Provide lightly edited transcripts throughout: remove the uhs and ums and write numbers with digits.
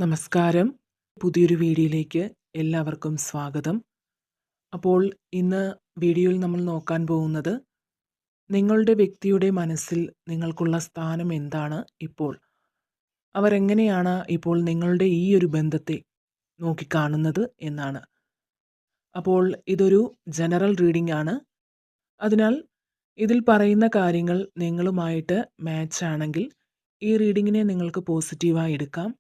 നമസ്കാരം. പുതിയൊരു വീഡിയോയിലേക്ക് എല്ലാവർക്കും സ്വാഗതം. അപ്പോൾ ഇന്ന് വീഡിയോയിൽ നമ്മൾ നോക്കാൻ പോകുന്നത് നിങ്ങളുടെ വ്യക്തിയുടെ മനസ്സിൽ നിങ്ങൾക്കുള്ള സ്ഥാനം എന്താണ് ഇപ്പോൾ? അവരെങ്ങനെയാണ് ഇപ്പോൾ നിങ്ങളുടെ ഈ ഒരു ബന്ധത്തെ നോക്കിക്കാണുന്നത് എന്നാണ്. അപ്പോൾ ഇതൊരു ജനറൽ റീഡിംഗ് ആണ്. അതിനാൽ ഇതിൽ പറയുന്ന കാര്യങ്ങൾ നിങ്ങളുമായിട്ട് മാച്ച് ആണെങ്കിൽ ഈ റീഡിങ്ങിനെ നിങ്ങൾക്ക് പോസിറ്റീവായി എടുക്കാം.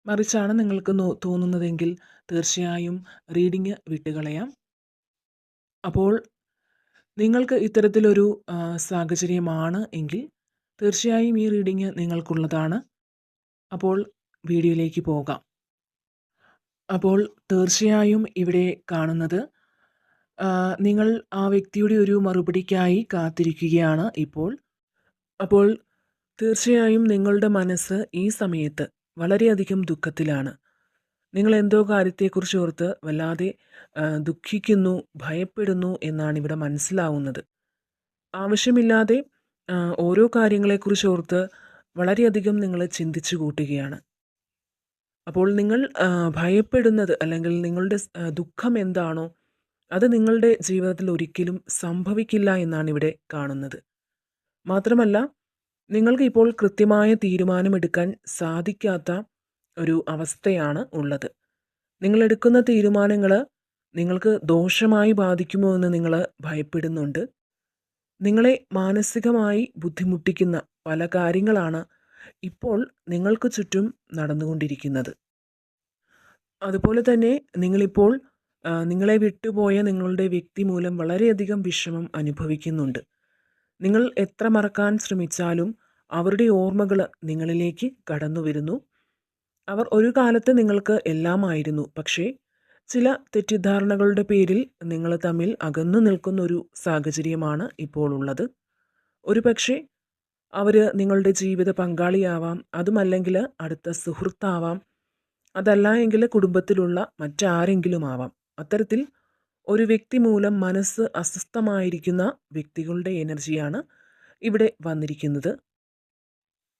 മറിച്ചാണ് നിങ്ങൾക്ക് തോന്നുന്നതെങ്കിൽ തീർച്ചയായും റീഡിങ് വിട്ടുകളയാം. അപ്പോൾ നിങ്ങൾക്ക് ഇത്തരത്തിലൊരു സാഹചര്യമാണ് എങ്കിൽ തീർച്ചയായും ഈ റീഡിങ് നിങ്ങൾക്കുള്ളതാണ്. അപ്പോൾ വീഡിയോയിലേക്ക് പോകാം. അപ്പോൾ തീർച്ചയായും ഇവിടെ കാണുന്നത് നിങ്ങൾ ആ വ്യക്തിയുടെ ഒരു മറുപടിക്കായി കാത്തിരിക്കുകയാണ് ഇപ്പോൾ. അപ്പോൾ തീർച്ചയായും നിങ്ങളുടെ മനസ്സ് ഈ സമയത്ത് വളരെയധികം ദുഃഖത്തിലാണ്. നിങ്ങൾ എന്തോ കാര്യത്തെക്കുറിച്ച് ഓർത്ത് വല്ലാതെ ദുഃഖിക്കുന്നു, ഭയപ്പെടുന്നു എന്നാണ് ഇവിടെ മനസ്സിലാവുന്നത്. ആവശ്യമില്ലാതെ ഓരോ കാര്യങ്ങളെക്കുറിച്ച് ഓർത്ത് വളരെയധികം നിങ്ങൾ ചിന്തിച്ചു കൂട്ടുകയാണ്. അപ്പോൾ നിങ്ങൾ ഭയപ്പെടുന്നത് അല്ലെങ്കിൽ നിങ്ങളുടെ ദുഃഖം എന്താണോ അത് നിങ്ങളുടെ ജീവിതത്തിൽ ഒരിക്കലും സംഭവിക്കില്ല എന്നാണ് ഇവിടെ കാണുന്നത്. മാത്രമല്ല നിങ്ങൾക്ക് ഇപ്പോൾ കൃത്യമായ തീരുമാനമെടുക്കാൻ സാധിക്കാത്ത ഒരു അവസ്ഥയാണ് ഉള്ളത്. നിങ്ങളെടുക്കുന്ന തീരുമാനങ്ങൾ നിങ്ങൾക്ക് ദോഷമായി ബാധിക്കുമോ എന്ന് നിങ്ങൾ ഭയപ്പെടുന്നുണ്ട്. നിങ്ങളെ മാനസികമായി ബുദ്ധിമുട്ടിക്കുന്ന പല കാര്യങ്ങളാണ് ഇപ്പോൾ നിങ്ങൾക്ക് ചുറ്റും നടന്നുകൊണ്ടിരിക്കുന്നത്. അതുപോലെ തന്നെ നിങ്ങളിപ്പോൾ നിങ്ങളെ വിട്ടുപോയ നിങ്ങളുടെ വ്യക്തി മൂലം വളരെയധികം വിഷമം അനുഭവിക്കുന്നുണ്ട്. നിങ്ങൾ എത്ര മറക്കാൻ ശ്രമിച്ചാലും അവരുടെ ഓർമ്മകൾ നിങ്ങളിലേക്ക് കടന്നു വരുന്നു. അവർ ഒരു കാലത്ത് നിങ്ങൾക്ക് എല്ലാമായിരുന്നു. പക്ഷേ ചില തെറ്റിദ്ധാരണകളുടെ പേരിൽ നിങ്ങൾ തമ്മിൽ അകന്നു നിൽക്കുന്ന ഒരു സാഹചര്യമാണ് ഇപ്പോൾ ഉള്ളത്. ഒരുപക്ഷെ അവർ നിങ്ങളുടെ ജീവിത പങ്കാളിയാവാം, അതുമല്ലെങ്കിൽ അടുത്ത സുഹൃത്താവാം, അതല്ല എങ്കിൽ കുടുംബത്തിലുള്ള മറ്റാരെങ്കിലും ആവാം. അത്തരത്തിൽ ഒരു വ്യക്തി മൂലം മനസ്സ് അസ്വസ്ഥമായിരിക്കുന്ന വ്യക്തികളുടെ എനർജിയാണ് ഇവിടെ വന്നിരിക്കുന്നത്.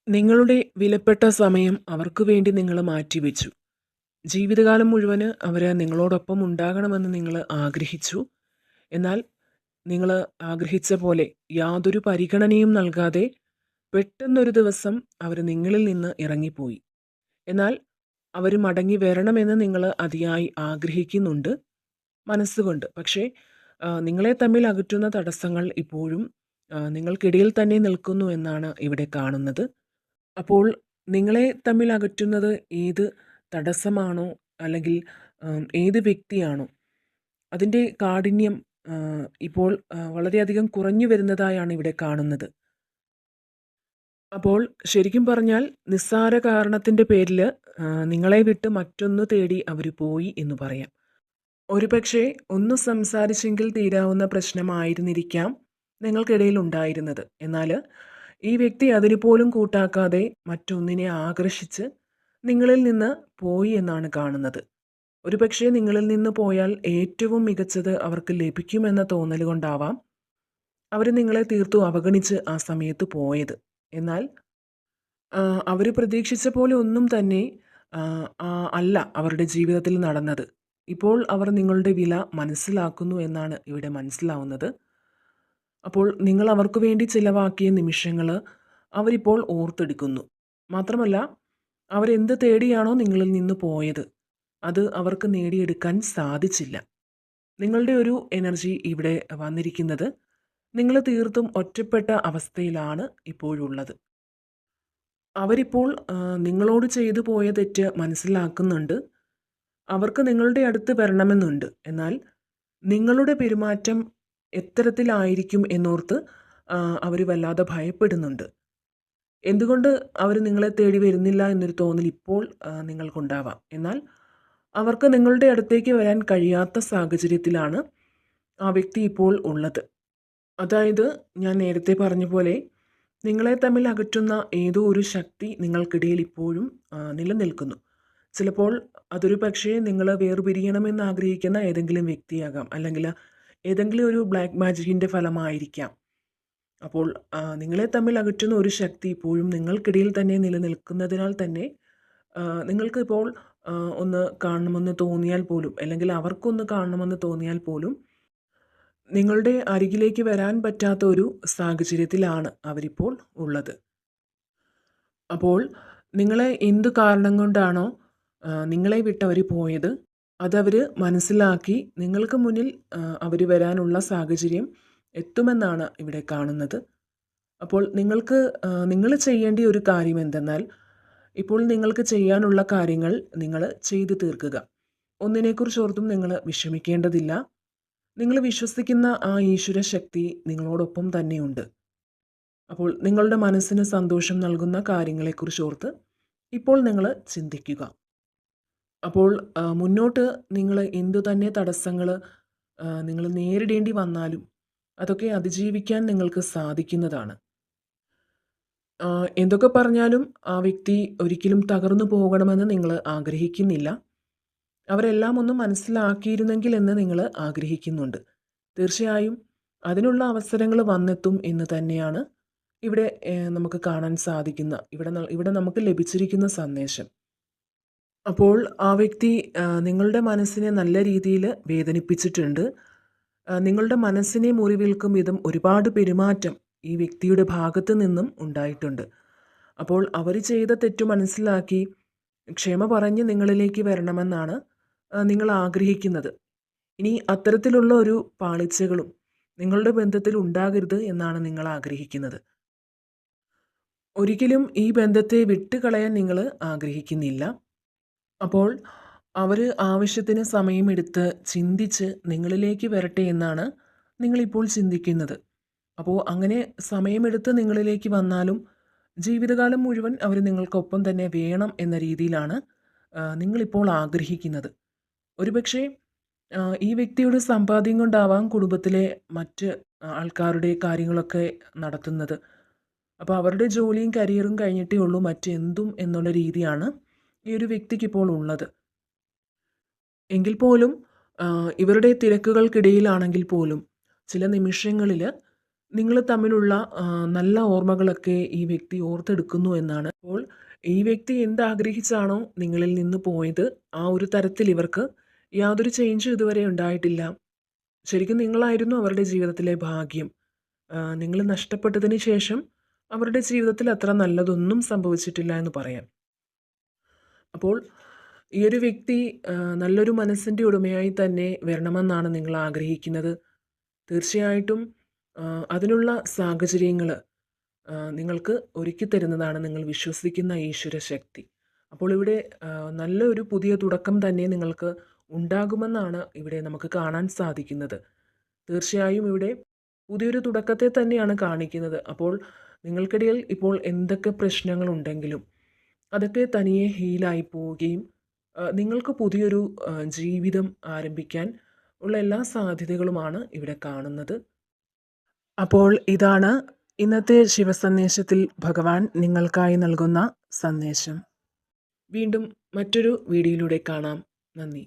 നിങ്ങളുടെ വിലപ്പെട്ട സമയം അവർക്ക് വേണ്ടി നിങ്ങൾ മാറ്റിവെച്ചു. ജീവിതകാലം മുഴുവന് അവർ നിങ്ങളോടൊപ്പം ഉണ്ടാകണമെന്ന് നിങ്ങൾ ആഗ്രഹിച്ചു. എന്നാൽ നിങ്ങൾ ആഗ്രഹിച്ച പോലെ യാതൊരു പരിഗണനയും നൽകാതെ പെട്ടെന്നൊരു ദിവസം അവർ നിങ്ങളിൽ നിന്ന് ഇറങ്ങിപ്പോയി. എന്നാൽ അവർ മടങ്ങി വരണമെന്ന് നിങ്ങൾ അതിയായി ആഗ്രഹിക്കുന്നുണ്ട് മനസ്സുകൊണ്ട്. പക്ഷേ നിങ്ങളെ തമ്മിൽ അകറ്റുന്ന തടസ്സങ്ങൾ ഇപ്പോഴും നിങ്ങൾക്കിടയിൽ തന്നെ നിൽക്കുന്നു എന്നാണ് ഇവിടെ കാണുന്നത്. അപ്പോൾ നിങ്ങളെ തമ്മിൽ അകറ്റുന്നത് ഏത് തടസ്സമാണോ അല്ലെങ്കിൽ ഏത് വ്യക്തിയാണോ അതിൻ്റെ കാഠിന്യം ഇപ്പോൾ വളരെയധികം കുറഞ്ഞു വരുന്നതായാണ് ഇവിടെ കാണുന്നത്. അപ്പോൾ ശരിക്കും പറഞ്ഞാൽ നിസ്സാര കാരണത്തിൻ്റെ പേരിൽ നിങ്ങളെ വിട്ട് മറ്റൊന്ന് തേടി അവർ പോയി എന്ന് പറയാം. ഒരുപക്ഷെ ഒന്ന് സംസാരിച്ചെങ്കിൽ തീരാവുന്ന പ്രശ്നമായിരുന്നിരിക്കാം നിങ്ങൾക്കിടയിൽ ഉണ്ടായിരുന്നത്. എന്നാൽ ഈ വ്യക്തി അതിന് പോലും കൂട്ടാക്കാതെ മറ്റൊന്നിനെ ആകർഷിച്ച് നിങ്ങളിൽ നിന്ന് പോയി എന്നാണ് കാണുന്നത്. ഒരുപക്ഷെ നിങ്ങളിൽ നിന്ന് പോയാൽ ഏറ്റവും മികച്ചത് അവർക്ക് ലഭിക്കുമെന്ന തോന്നൽ കൊണ്ടാവാം അവർ നിങ്ങളെ തീർത്തു അവഗണിച്ച് ആ സമയത്ത് പോയത്. എന്നാൽ അവർ പ്രതീക്ഷിച്ച പോലെ ഒന്നും തന്നെ അല്ല അവരുടെ ജീവിതത്തിൽ നടന്നത്. ഇപ്പോൾ അവർ നിങ്ങളുടെ വില മനസ്സിലാക്കുന്നു എന്നാണ് ഇവിടെ മനസ്സിലാവുന്നത്. അപ്പോൾ നിങ്ങൾ അവർക്ക് വേണ്ടി ചിലവാക്കിയ നിമിഷങ്ങൾ അവരിപ്പോൾ ഓർത്തെടുക്കുന്നു. മാത്രമല്ല അവരെന്ത് തേടിയാണോ നിങ്ങളിൽ നിന്ന് പോയത് അത് അവർക്ക് നേടിയെടുക്കാൻ സാധിച്ചില്ല. നിങ്ങളുടെ ഒരു എനർജി ഇവിടെ വന്നിരിക്കുന്നത് നിങ്ങൾ തീർത്തും ഒറ്റപ്പെട്ട അവസ്ഥയിലാണ് ഇപ്പോഴുള്ളത്. അവരിപ്പോൾ നിങ്ങളോട് ചെയ്തു പോയ തെറ്റ് മനസ്സിലാക്കുന്നുണ്ട്. അവർക്ക് നിങ്ങളുടെ അടുത്ത് വരണമെന്നുണ്ട്. എന്നാൽ നിങ്ങളുടെ പെരുമാറ്റം എത്തരത്തിലായിരിക്കും എന്നോർത്ത് അവർ വല്ലാതെ ഭയപ്പെടുന്നുണ്ട്. എന്തുകൊണ്ട് അവർ നിങ്ങളെ തേടി വരുന്നില്ല എന്നൊരു തോന്നൽ ഇപ്പോൾ നിങ്ങൾക്കുണ്ടാവാം. എന്നാൽ അവർക്ക് നിങ്ങളുടെ അടുത്തേക്ക് വരാൻ കഴിയാത്ത സാഹചര്യത്തിലാണ് ആ വ്യക്തി ഇപ്പോൾ ഉള്ളത്. അതായത് ഞാൻ നേരത്തെ പറഞ്ഞ പോലെ നിങ്ങളെ തമ്മിൽ അകറ്റുന്ന ഏതോ ഒരു ശക്തി നിങ്ങൾക്കിടയിൽ ഇപ്പോഴും നിലനിൽക്കുന്നു. ചിലപ്പോൾ അതൊരു പക്ഷേ നിങ്ങൾ വേർപിരിയണമെന്ന് ആഗ്രഹിക്കുന്ന ഏതെങ്കിലും വ്യക്തിയാകാം, അല്ലെങ്കിൽ ഏതെങ്കിലും ഒരു ബ്ലാക്ക് മാജിക്കിൻ്റെ ഫലമായിരിക്കാം. അപ്പോൾ നിങ്ങളെ തമ്മിൽ അകറ്റുന്ന ഒരു ശക്തി ഇപ്പോഴും നിങ്ങൾക്കിടയിൽ തന്നെ നിലനിൽക്കുന്നതിനാൽ തന്നെ നിങ്ങൾക്കിപ്പോൾ ഒന്ന് കാണണമെന്ന് തോന്നിയാൽ പോലും അല്ലെങ്കിൽ അവർക്കൊന്ന് കാണണമെന്ന് തോന്നിയാൽ പോലും നിങ്ങളുടെ അരികിലേക്ക് വരാൻ പറ്റാത്ത ഒരു സാഹചര്യത്തിലാണ് അവരിപ്പോൾ ഉള്ളത്. അപ്പോൾ നിങ്ങളെ എന്ത് കാരണം കൊണ്ടാണോ നിങ്ങളെ വിട്ടവർ പോയത് അതവർ മനസ്സിലാക്കി നിങ്ങൾക്ക് മുന്നിൽ അവർ വരാനുള്ള സാഹചര്യം എത്തുമെന്നാണ് ഇവിടെ കാണുന്നത്. അപ്പോൾ നിങ്ങൾ ചെയ്യേണ്ട ഒരു കാര്യം എന്തെന്നാൽ ഇപ്പോൾ നിങ്ങൾക്ക് ചെയ്യാനുള്ള കാര്യങ്ങൾ നിങ്ങൾ ചെയ്തു തീർക്കുക. ഒന്നിനെക്കുറിച്ച് ഓർത്തും നിങ്ങൾ വിഷമിക്കേണ്ടതില്ല. നിങ്ങൾ വിശ്വസിക്കുന്ന ആ ഈശ്വര ശക്തി നിങ്ങളോടൊപ്പം തന്നെയുണ്ട്. അപ്പോൾ നിങ്ങളുടെ മനസ്സിന് സന്തോഷം നൽകുന്ന കാര്യങ്ങളെക്കുറിച്ച് ഓർത്ത് ഇപ്പോൾ നിങ്ങൾ ചിന്തിക്കുക. അപ്പോൾ മുന്നോട്ട് നിങ്ങൾ എന്തു തന്നെ തടസ്സങ്ങൾ നിങ്ങൾ നേരിടേണ്ടി വന്നാലും അതൊക്കെ അതിജീവിക്കാൻ നിങ്ങൾക്ക് സാധിക്കുന്നതാണ്. എന്തൊക്കെ പറഞ്ഞാലും ആ വ്യക്തി ഒരിക്കലും തകർന്നു പോകണമെന്ന് നിങ്ങൾ ആഗ്രഹിക്കുന്നില്ല. അവരെല്ലാം ഒന്ന് മനസ്സിലാക്കിയിരുന്നെങ്കിൽ എന്ന് നിങ്ങൾ ആഗ്രഹിക്കുന്നുണ്ട്. തീർച്ചയായും അതിനുള്ള അവസരങ്ങൾ വന്നെത്തും എന്ന് തന്നെയാണ് ഇവിടെ നമുക്ക് കാണാൻ സാധിക്കുന്ന ഇവിടെ നമുക്ക് ലഭിച്ചിരിക്കുന്ന സന്ദേശം. അപ്പോൾ ആ വ്യക്തി നിങ്ങളുടെ മനസ്സിനെ നല്ല രീതിയിൽ വേദനിപ്പിച്ചിട്ടുണ്ട്. നിങ്ങളുടെ മനസ്സിനെ മുറിവേൽക്കും വിധം ഒരുപാട് പെരുമാറ്റം ഈ വ്യക്തിയുടെ ഭാഗത്ത് നിന്നും ഉണ്ടായിട്ടുണ്ട്. അപ്പോൾ അവർ ചെയ്ത തെറ്റു മനസ്സിലാക്കി ക്ഷമ പറഞ്ഞ് നിങ്ങളിലേക്ക് വരണമെന്നാണ് നിങ്ങൾ ആഗ്രഹിക്കുന്നത്. ഇനി അത്തരത്തിലുള്ള ഒരു പാളിച്ചകളും നിങ്ങളുടെ ബന്ധത്തിൽ ഉണ്ടാകരുത് എന്നാണ് നിങ്ങൾ ആഗ്രഹിക്കുന്നത്. ഒരിക്കലും ഈ ബന്ധത്തെ വിട്ടുകളയാൻ നിങ്ങൾ ആഗ്രഹിക്കുന്നില്ല. അപ്പോൾ അവർ ആവശ്യത്തിന് സമയമെടുത്ത് ചിന്തിച്ച് നിങ്ങളിലേക്ക് വരട്ടെ എന്നാണ് നിങ്ങളിപ്പോൾ ചിന്തിക്കുന്നത്. അപ്പോൾ അങ്ങനെ സമയമെടുത്ത് നിങ്ങളിലേക്ക് വന്നാലും ജീവിതകാലം മുഴുവൻ അവർ നിങ്ങൾക്കൊപ്പം തന്നെ വേണം എന്ന രീതിയിലാണ് നിങ്ങളിപ്പോൾ ആഗ്രഹിക്കുന്നത്. ഒരുപക്ഷെ ഈ വ്യക്തിയുടെ സമ്പാദ്യം കൊണ്ടാവാം കുടുംബത്തിലെ മറ്റ് ആൾക്കാരുടെ കാര്യങ്ങളൊക്കെ നടത്തുന്നത്. അപ്പോൾ അവരുടെ ജോലിയും കരിയറും കഴിഞ്ഞിട്ടേ ഉള്ളൂ മറ്റെന്തും എന്നുള്ള രീതിയാണ് ഈ ഒരു വ്യക്തിക്കിപ്പോൾ ഉള്ളത്. എങ്കിൽ പോലും ഇവരുടെ തിരക്കുകൾക്കിടയിലാണെങ്കിൽ പോലും ചില നിമിഷങ്ങളിൽ നിങ്ങൾ തമ്മിലുള്ള നല്ല ഓർമ്മകളൊക്കെ ഈ വ്യക്തി ഓർത്തെടുക്കുന്നു എന്നാണ്. അപ്പോൾ ഈ വ്യക്തി എന്താഗ്രഹിച്ചാണോ നിങ്ങളിൽ നിന്ന് പോയത് ആ ഒരു തരത്തിൽ ഇവർക്ക് യാതൊരു ചേഞ്ചും ഇതുവരെ ഉണ്ടായിട്ടില്ല. ശരിക്കും നിങ്ങളായിരുന്നു അവരുടെ ജീവിതത്തിലെ ഭാഗ്യം. നിങ്ങൾ നഷ്ടപ്പെട്ടതിന് ശേഷം അവരുടെ ജീവിതത്തിൽ അത്ര നല്ലതൊന്നും സംഭവിച്ചിട്ടില്ല എന്ന് പറയാം. അപ്പോൾ ഈ ഒരു വ്യക്തി നല്ലൊരു മനസ്സിൻ്റെ ഉടമയായി തന്നെ വരണമെന്നാണ് നിങ്ങൾ ആഗ്രഹിക്കുന്നത്. തീർച്ചയായിട്ടും അതിനുള്ള സാഹചര്യങ്ങൾ നിങ്ങൾക്ക് ഒരുക്കി തരുന്നതാണ് നിങ്ങൾ വിശ്വസിക്കുന്ന ഈശ്വര ശക്തി. അപ്പോൾ ഇവിടെ നല്ലൊരു പുതിയ തുടക്കം തന്നെ നിങ്ങൾക്ക് ഉണ്ടാകുമെന്നാണ് ഇവിടെ നമുക്ക് കാണാൻ സാധിക്കുന്നത്. തീർച്ചയായും ഇവിടെ പുതിയൊരു തുടക്കത്തെ തന്നെയാണ് കാണിക്കുന്നത്. അപ്പോൾ നിങ്ങൾക്കിടയിൽ ഇപ്പോൾ എന്തൊക്കെ പ്രശ്നങ്ങളുണ്ടെങ്കിലും അതൊക്കെ തനിയെ ഹീലായി പോവുകയും നിങ്ങൾക്ക് പുതിയൊരു ജീവിതം ആരംഭിക്കാൻ ഉള്ള എല്ലാ സാധ്യതകളുമാണ് ഇവിടെ കാണുന്നത്. അപ്പോൾ ഇതാണ് ഇന്നത്തെ ശിവസന്ദേശത്തിൽ ഭഗവാൻ നിങ്ങൾക്കായി നൽകുന്ന സന്ദേശം. വീണ്ടും മറ്റൊരു വീഡിയോയിലൂടെ കാണാം. നന്ദി.